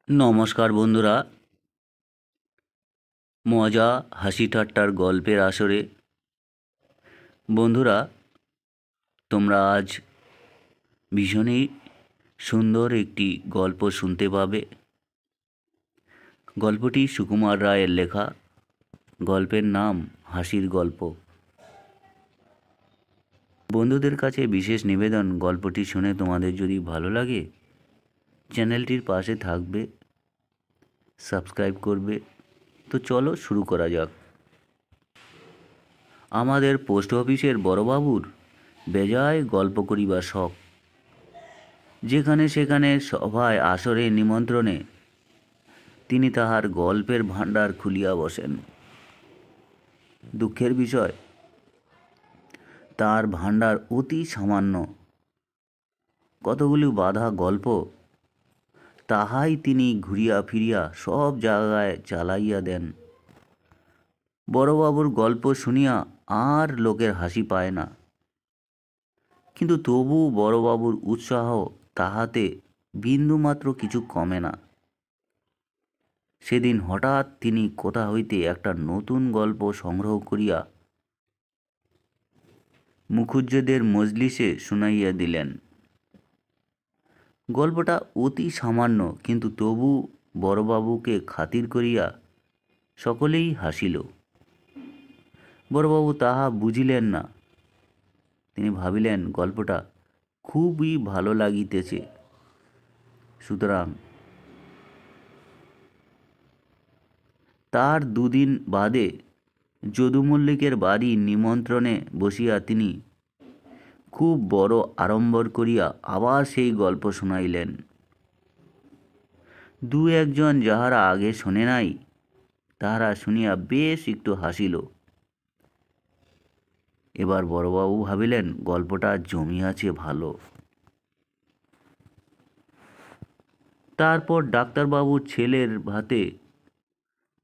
নমস্কার বন্ধুরা, মজা হাসি ঠাট্টার গল্পের আসরে। বন্ধুরা, তোমরা আজ ভীষণই সুন্দর একটি গল্প শুনতে পাবে। গল্পটি সুকুমার রায়ের লেখা। গল্পের নাম হাসির গল্প। বন্ধুদের কাছে বিশেষ নিবেদন, গল্পটি শুনে তোমাদের যদি ভালো লাগে চ্যানেলটির পাশে থাকবে, সাবস্ক্রাইব করবে। তো চলো শুরু করা যাক। আমাদের পোস্ট অফিসের বড়বাবুর বেজায় গল্প করিবার শখ। যেখানে সেখানে সভায় আসরে নিমন্ত্রণে তিনি তাহার গল্পের ভাণ্ডার খুলিয়া বসেন। দুঃখের বিষয়, তার ভাণ্ডার অতি সামান্য। কতগুলি বাঁধা গল্প, তাহাই তিনি ঘুরিয়া ফিরিয়া সব জায়গায় চালাইয়া দেন। বড়বাবুর গল্প শুনিয়া আর লোকের হাসি পায় না, কিন্তু তবু বড়বাবুর উৎসাহ তাহাতে বিন্দুমাত্র কিছু কমে না। সেদিন হঠাৎ তিনি কোথা হইতে একটা নতুন গল্প সংগ্রহ করিয়া মুখুজ্যেদের মজলিসে শুনাইয়া দিলেন। গল্পটা অতি সামান্য, কিন্তু তবু বড়বাবুকে খাতির করিয়া সকলেই হাসিল। বড়বাবু তাহা বুঝিলেন না। তিনি ভাবিলেন গল্পটা খুবই ভালো লাগিতেছে, সুতরাং তার দুদিন বাদে যদু মল্লিকের বাড়ি নিমন্ত্রণে বসিয়া তিনি খুব বড় আড়ম্বর করিয়া আবার সেই গল্প শুনাইলেন। দু একজন যাহারা আগে শোনে নাই, তাহারা শুনিয়া বেশ একটু হাসিল। এবার বড়বাবু ভাবিলেন গল্পটা জমিয়াছে ভালো। তারপর ডাক্তারবাবুর ছেলের ভাতে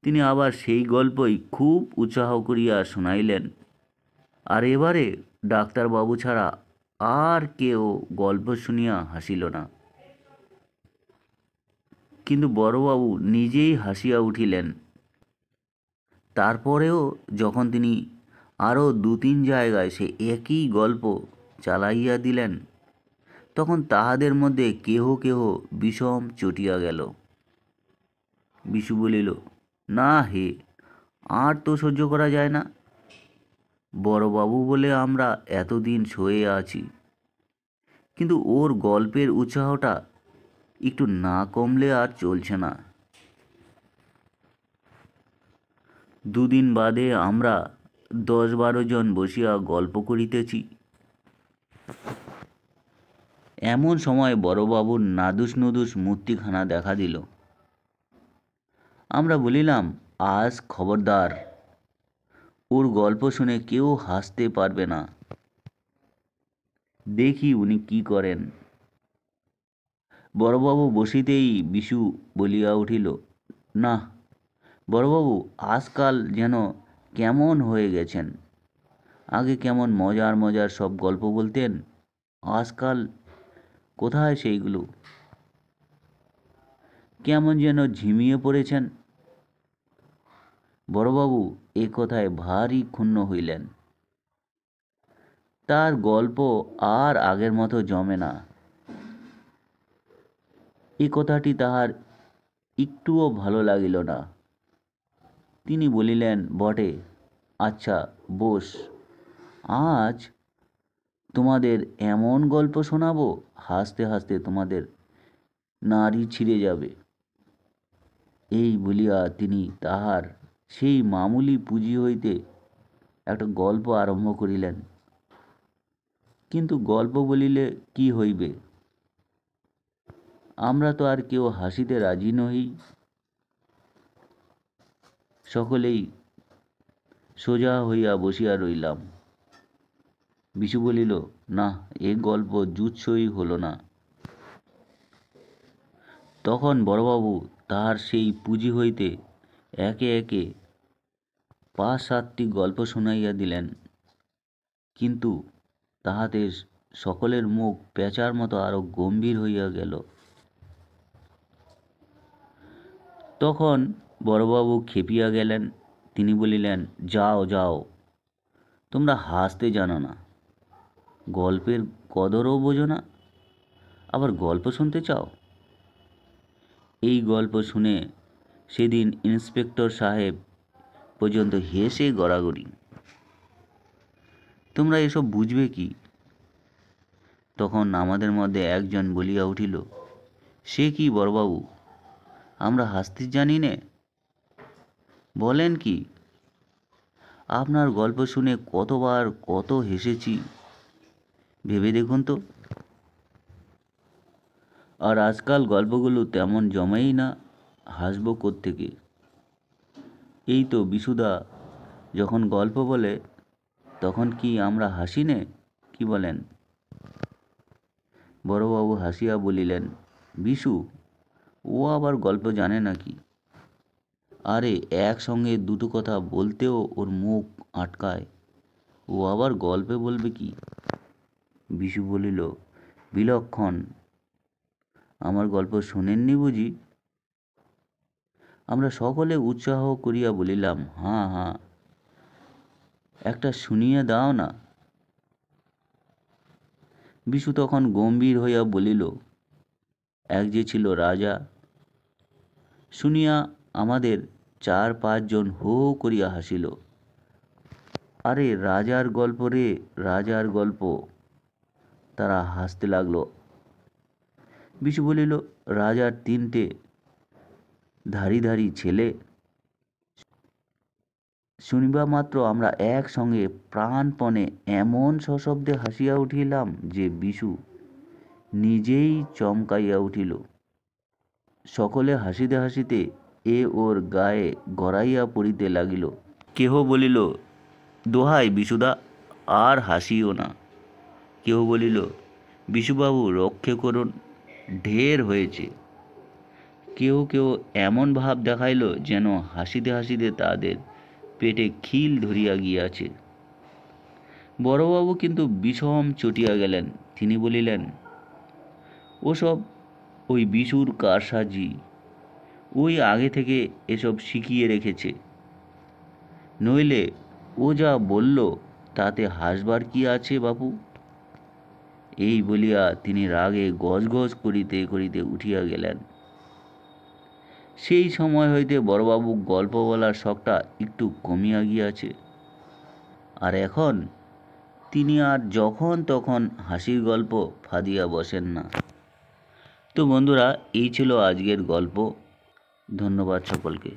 তিনি আবার সেই গল্পই খুব উৎসাহ করিয়া শোনাইলেন। আর এবারে ডাক্তারবাবু ছাড়া আর কেউ গল্প শুনিয়া হাসিল না। কিন্তু বড়বাবু নিজেই হাসিয়া উঠিলেন। তারপরেও যখন তিনি আরও দু তিন জায়গায় সে একই গল্প চালাইয়া দিলেন, তখন তাহাদের মধ্যে কেহ কেহ বিষম চটিয়া গেল। বিশু বলিল, না হে, আর তো সহ্য করা যায় না। বড়বাবু বলে আমরা এতদিন সয়ে আছি, কিন্তু ওর গল্পের উৎসাহটা একটু না কমলে আর চলছে না। দুদিন বাদে আমরা 10-12 জন বসিয়া গল্প করিতেছি। এমন সময় বড়বাবুর নাদুস নুদুস মূর্তিখানা দেখা দিল। আমরা বলিলাম, আজ খবরদার, ওর গল্প শুনে কেউ হাসতে পারবে না। দেখি উনি কি করেন। বড়বাবু বসিতেই বিশু বলিয়া উঠিল, না বড়বাবু, আজকাল যেন কেমন হয়ে গেছেন। আগে কেমন মজার মজার সব গল্প বলতেন, আজকাল কোথায় সেইগুলো? কেমন যেন ঝিমিয়ে পড়েছেন। বড়বাবু এ কথায় ভারী ক্ষুণ্ণ হইলেন। তার গল্প আর আগের মতো জমে না। এ কথাটি তাহার একটুও ভালো লাগিল না। তিনি বলিলেন, বটে, আচ্ছা বোস, আজ তোমাদের এমন গল্প শোনাবো, হাসতে হাসতে তোমাদের নাড়ি ছিঁড়ে যাবে। এই বলিয়া তিনি তাহার সেই মামুলি পুঁজি হইতে একটা গল্প আরম্ভ করিলেন। কিন্তু গল্প বলিলে কি হইবে? আমরা তো আর কেউ হাসিতে রাজি নহি। সকলেই সোজা হইয়া বসিয়া রইলাম। বিশু বলিল, না, এ গল্প জুৎসই হলো না। তখন বড়বাবু তাহার সেই পুঁজি হইতে একে একে 5-7টি গল্প শুনাইয়া দিলেন। কিন্তু তাহাতে সকলের মুখ পেঁচার মতো আরো গম্ভীর হইয়া গেল। তখন বড়বাবু খেপিয়া গেলেন। তিনি বলিলেন, যাও যাও, তোমরা হাসতে জানো না, গল্পের কদরও বোঝো না, আবার গল্প শুনতে চাও। এই গল্প শুনে সেদিন ইন্সপেক্টর সাহেব পর্যন্ত হেসে গড়াগড়ি। তোমরা এসব বুঝবে কি? তখন আমাদের মধ্যে একজন বলিয়া উঠিল, সে কি বড়বাবু, আমরা হাসতে জানি নে? বলেন কি? আপনার গল্প শুনে কতবার কত হেসেছি, ভেবে দেখুন তো। আর আজকাল গল্পগুলো তেমন জমেই না, হাসবো কোত্থেকে? এই তো বিশুদা যখন গল্প বলে তখন কি আমরা হাসি নে? কি বলেন? বড়বাবু হাসিয়া বলিলেন, বিশু, ও আবার গল্প জানে নাকি? আরে একসঙ্গে দুটো কথা বলতেও ওর মুখ আটকায়, ও আবার গল্পে বলবে কি? বিশু বলিল, বিলক্ষণ, আমার গল্প শোনেননি বুঝি? আমরা সকলে উৎসাহ করিয়া বলিলাম, হাঁ হাঁ, একটা শুনিয়ে দাও না। বিশু তখন গম্ভীর হইয়া বলিল, এক যে ছিল রাজা। শুনিয়া আমাদের 4-5 জন হো হো করিয়া হাসিল। আরে রাজার গল্প রে, রাজার গল্প। তারা হাসতে লাগলো। বিশু বলিল, রাজার 3টে ধারি ধারি ছেলে। শুনিবা মাত্র আমরা একসঙ্গে প্রাণপণে এমন সশব্দে হাসিয়া উঠিলাম যে বিশু নিজেই চমকাইয়া উঠিল। সকলে হাসিতে হাসিতে এ ওর গায়ে গড়াইয়া পড়িতে লাগিল। কেহ বলিল, দোহাই বিশুদা, আর হাসিও না। কেহ বলিল, বিশুবাবু রক্ষে করুন, ঢের হয়েছে। কেউ কেউ এমন ভাব দেখাইল যেন হাসিতে হাসিতে তাদের পেটে খিল ধরিয়া গিয়াছে। বড়বাবু কিন্তু বিষম চটিয়া গেলেন। তিনি বলিলেন, ওসব ওই বিশুর কারসাজি, ওই আগে থেকে এসব শিখিয়ে রেখেছে, নইলে ও যা বলল তাতে হাসবার কি আছে বাপু? এই বলিয়া তিনি রাগে গজগজ করিতে করিতে উঠিয়া গেলেন। সেই সময় হইতে বড়বাবু গল্প বলার শখটা একটু কমিয়া গিয়াছে। আর এখন তিনি আর যখন তখন হাসির গল্প ফাঁদিয়া বসেন না। তো বন্ধুরা, এই ছিল আজকের গল্প। ধন্যবাদ সকলকে।